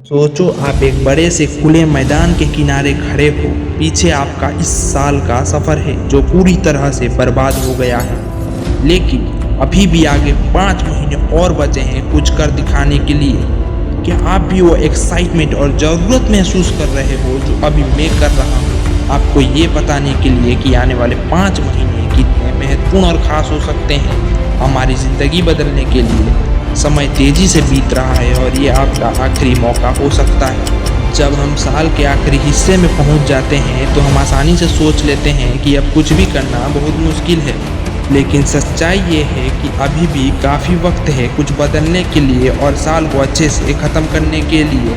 सोचो आप एक बड़े से खुले मैदान के किनारे खड़े हो। पीछे आपका इस साल का सफर है जो पूरी तरह से बर्बाद हो गया है, लेकिन अभी भी आगे 5 महीने और बचे हैं कुछ कर दिखाने के लिए। क्या आप भी वो एक्साइटमेंट और ज़रूरत महसूस कर रहे हो जो अभी मैं कर रहा हूँ, आपको ये बताने के लिए कि आने वाले 5 महीने कितने महत्वपूर्ण और ख़ास हो सकते हैं हमारी ज़िंदगी बदलने के लिए। समय तेजी से बीत रहा है और ये आपका आखिरी मौका हो सकता है। जब हम साल के आखिरी हिस्से में पहुंच जाते हैं तो हम आसानी से सोच लेते हैं कि अब कुछ भी करना बहुत मुश्किल है, लेकिन सच्चाई ये है कि अभी भी काफ़ी वक्त है कुछ बदलने के लिए और साल को अच्छे से ख़त्म करने के लिए।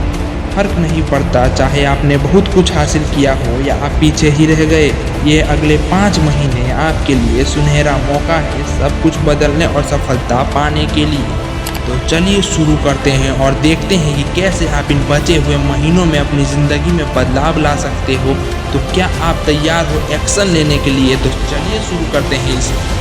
फर्क नहीं पड़ता चाहे आपने बहुत कुछ हासिल किया हो या आप पीछे ही रह गए, ये अगले 5 महीने आपके लिए सुनहरा मौका है सब कुछ बदलने और सफलता पाने के लिए। तो चलिए शुरू करते हैं और देखते हैं कि कैसे आप इन बचे हुए महीनों में अपनी ज़िंदगी में बदलाव ला सकते हो। तो क्या आप तैयार हो एक्शन लेने के लिए? तो चलिए शुरू करते हैं इसे।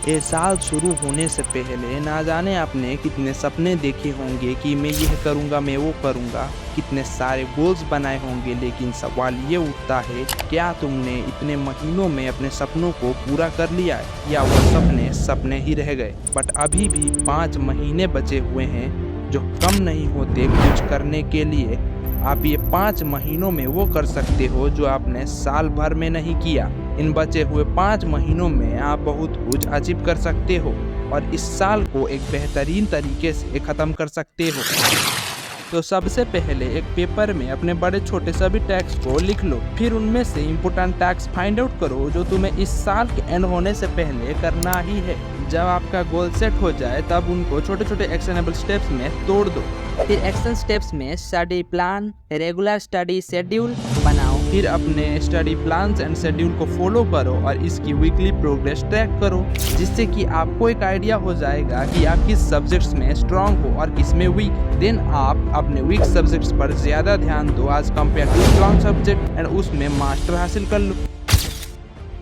ये साल शुरू होने से पहले ना जाने आपने कितने सपने देखे होंगे कि मैं यह करूँगा, मैं वो करूँगा, कितने सारे गोल्स बनाए होंगे, लेकिन सवाल ये उठता है क्या तुमने इतने महीनों में अपने सपनों को पूरा कर लिया है या वो सपने सपने ही रह गए। बट अभी भी 5 महीने बचे हुए हैं जो कम नहीं होते कुछ करने के लिए। आप ये 5 महीनों में वो कर सकते हो जो आपने साल भर में नहीं किया। इन बचे हुए 5 महीनों में आप बहुत कुछ अचीव कर सकते हो और इस साल को एक बेहतरीन तरीके से ख़त्म कर सकते हो। तो सबसे पहले एक पेपर में अपने बड़े छोटे सभी टैक्स को लिख लो, फिर उनमें से इम्पोर्टेंट टैक्स फाइंड आउट करो जो तुम्हें इस साल के एंड होने से पहले करना ही है। जब आपका गोल सेट हो जाए तब उनको छोटे छोटे एक्शनेबल स्टेप्स में तोड़ दो। फिर एक्शन स्टेप्स में study plan, regular study schedule बनाओ। फिर अपने स्टडी प्लान्स एंड शेड्यूल को फॉलो करो और इसकी वीकली प्रोग्रेस ट्रैक करो, जिससे कि आपको एक आइडिया हो जाएगा कि आप किस सब्जेक्ट्स में स्ट्रांग हो और किस में वीक। देन आप अपने वीक सब्जेक्ट्स पर ज़्यादा ध्यान दो आज compare to strong subject and उसमें मास्टर हासिल कर लो।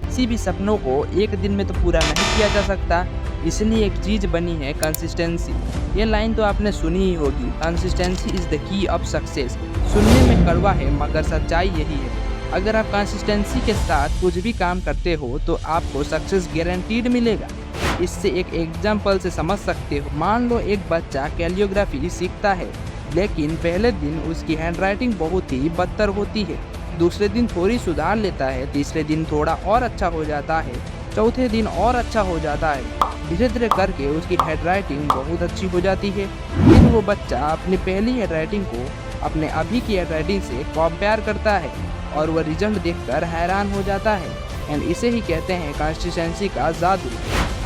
किसी भी सपनों को एक दिन में तो पूरा नहीं किया जा सकता, इसलिए एक चीज़ बनी है कंसिस्टेंसी। ये लाइन तो आपने सुनी ही होगी, consistency is the key of success. सुनने में कड़वा है मगर सच्चाई यही है। अगर आप कंसिस्टेंसी के साथ कुछ भी काम करते हो तो आपको सक्सेस गारंटीड मिलेगा। इससे एक एग्जाम्पल से समझ सकते हो। मान लो एक बच्चा कैलियोग्राफी सीखता है, लेकिन पहले दिन उसकी हैंडराइटिंग बहुत ही बदतर होती है। दूसरे दिन थोड़ी सुधार लेता है, तीसरे दिन थोड़ा और अच्छा हो जाता है, चौथे दिन और अच्छा हो जाता है। धीरे धीरे करके उसकी हैंडराइटिंग बहुत अच्छी हो जाती है। फिर वो बच्चा अपनी पहली हैंडराइटिंग को अपने अभी की हैंडराइटिंग से कंपेयर करता है और वह रिजल्ट देखकर हैरान हो जाता है। एंड इसे ही कहते हैं कंसिस्टेंसी का जादू।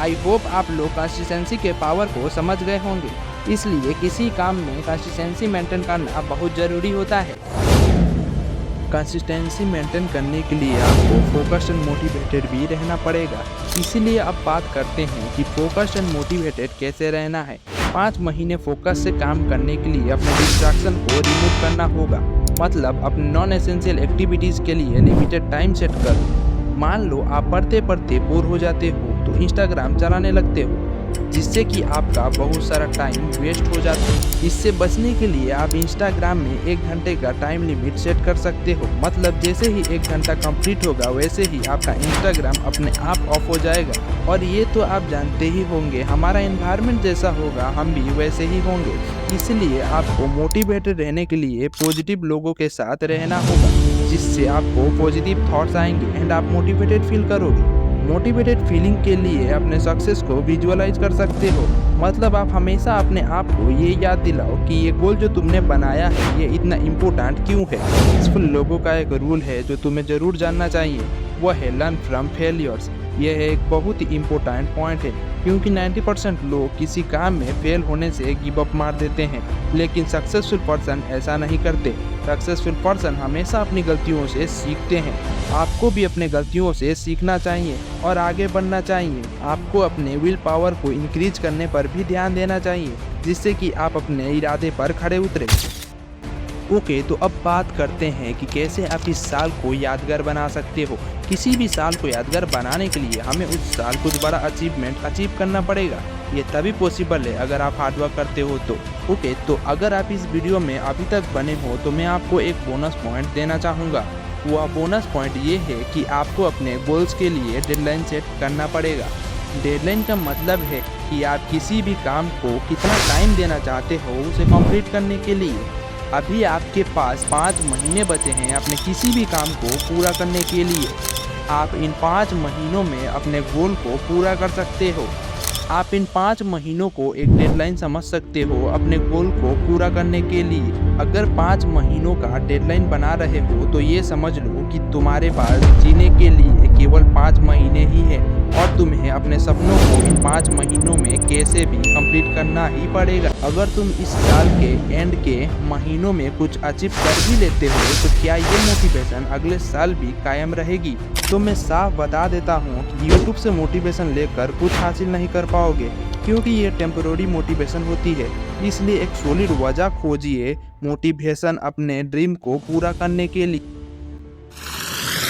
आई होप आप लोग कंसिस्टेंसी के पावर को समझ गए होंगे। इसलिए किसी काम में कंसिस्टेंसी मेंटेन करना बहुत ज़रूरी होता है। कंसिस्टेंसी मेंटेन करने के लिए आपको फोकस्ड एंड मोटिवेटेड भी रहना पड़ेगा। इसीलिए अब बात करते हैं कि फोकस्ड एंड मोटिवेटेड कैसे रहना है। 5 महीने फोकस से काम करने के लिए अपने डिस्ट्रैक्शन को रिमूव करना होगा। मतलब अपने नॉन एसेंशियल एक्टिविटीज़ के लिए लिमिटेड टाइम सेट करो। मान लो आप पढ़ते पढ़ते बोर हो जाते हो तो इंस्टाग्राम चलाने लगते हो, जिससे कि आपका बहुत सारा टाइम वेस्ट हो जाता है। इससे बचने के लिए आप इंस्टाग्राम में 1 घंटे का टाइम लिमिट सेट कर सकते हो। मतलब जैसे ही 1 घंटा कंप्लीट होगा वैसे ही आपका इंस्टाग्राम अपने आप ऑफ हो जाएगा। और ये तो आप जानते ही होंगे, हमारा एनवायरनमेंट जैसा होगा हम भी वैसे ही होंगे। इसलिए आपको मोटिवेटेड रहने के लिए पॉजिटिव लोगों के साथ रहना होगा, जिससे आपको पॉजिटिव थॉट्स आएंगे एंड आप मोटिवेटेड फील करोगे। मोटिवेटेड फीलिंग के लिए अपने सक्सेस को विजुअलाइज कर सकते हो। मतलब आप हमेशा अपने आप को ये याद दिलाओ कि ये गोल जो तुमने बनाया है ये इतना इम्पोर्टेंट क्यों है। सक्सेसफुल लोगों का एक रूल है जो तुम्हें ज़रूर जानना चाहिए, वह है लर्न फ्रॉम फेलियर्स। यह एक बहुत ही इम्पोर्टेंट पॉइंट है, क्योंकि 90% लोग किसी काम में फेल होने से गिव अप मार देते हैं, लेकिन सक्सेसफुल पर्सन ऐसा नहीं करते। सक्सेसफुल पर्सन हमेशा अपनी गलतियों से सीखते हैं। आपको भी अपने गलतियों से सीखना चाहिए और आगे बढ़ना चाहिए। आपको अपने विल पावर को इंक्रीज करने पर भी ध्यान देना चाहिए, जिससे कि आप अपने इरादे पर खड़े उतरें। ओके, तो अब बात करते हैं कि कैसे आप इस साल को यादगार बना सकते हो। किसी भी साल को यादगार बनाने के लिए हमें उस साल कुछ बड़ा अचीवमेंट अचीव करना पड़ेगा। ये तभी पॉसिबल है अगर आप हार्डवर्क करते हो तो। ओके, तो अगर आप इस वीडियो में अभी तक बने हो तो मैं आपको एक बोनस पॉइंट देना चाहूँगा। वह बोनस पॉइंट ये है कि आपको अपने गोल्स के लिए डेडलाइन सेट करना पड़ेगा। डेडलाइन का मतलब है कि आप किसी भी काम को कितना टाइम देना चाहते हो उसे कंप्लीट करने के लिए। अभी आपके पास 5 महीने बचे हैं अपने किसी भी काम को पूरा करने के लिए। आप इन 5 महीनों में अपने गोल को पूरा कर सकते हो। आप इन 5 महीनों को एक डेडलाइन समझ सकते हो अपने गोल को पूरा करने के लिए। अगर 5 महीनों का डेडलाइन बना रहे हो तो ये समझ लो कि तुम्हारे पास जीने के लिए केवल 5 महीने ही है और तुम्हें अपने सपनों को इन 5 महीनों में कैसे भी कंप्लीट करना ही पड़ेगा। अगर तुम इस साल के एंड के महीनों में कुछ अचीव कर भी लेते हो तो क्या ये मोटिवेशन अगले साल भी कायम रहेगी? तो मैं साफ बता देता हूँ कि यूट्यूब से मोटिवेशन लेकर कुछ हासिल नहीं कर पाओगे, क्योंकि ये टेम्पररी मोटिवेशन होती है। इसलिए एक सॉलिड वजह खोजिए मोटिवेशन अपने ड्रीम को पूरा करने के लिए।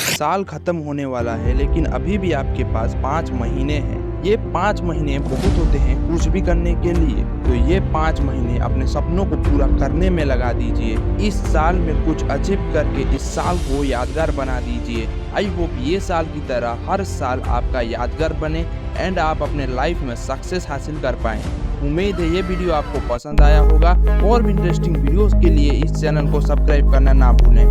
साल खत्म होने वाला है लेकिन अभी भी आपके पास 5 महीने हैं। ये 5 महीने बहुत होते हैं कुछ भी करने के लिए, तो ये 5 महीने अपने सपनों को पूरा करने में लगा दीजिए। इस साल में कुछ अचीव करके इस साल को यादगार बना दीजिए। आई होप ये साल की तरह हर साल आपका यादगार बने एंड आप अपने लाइफ में सक्सेस हासिल कर पाएं। उम्मीद है ये वीडियो आपको पसंद आया होगा। और भी इंटरेस्टिंग वीडियोस के लिए इस चैनल को सब्सक्राइब करना ना भूलें।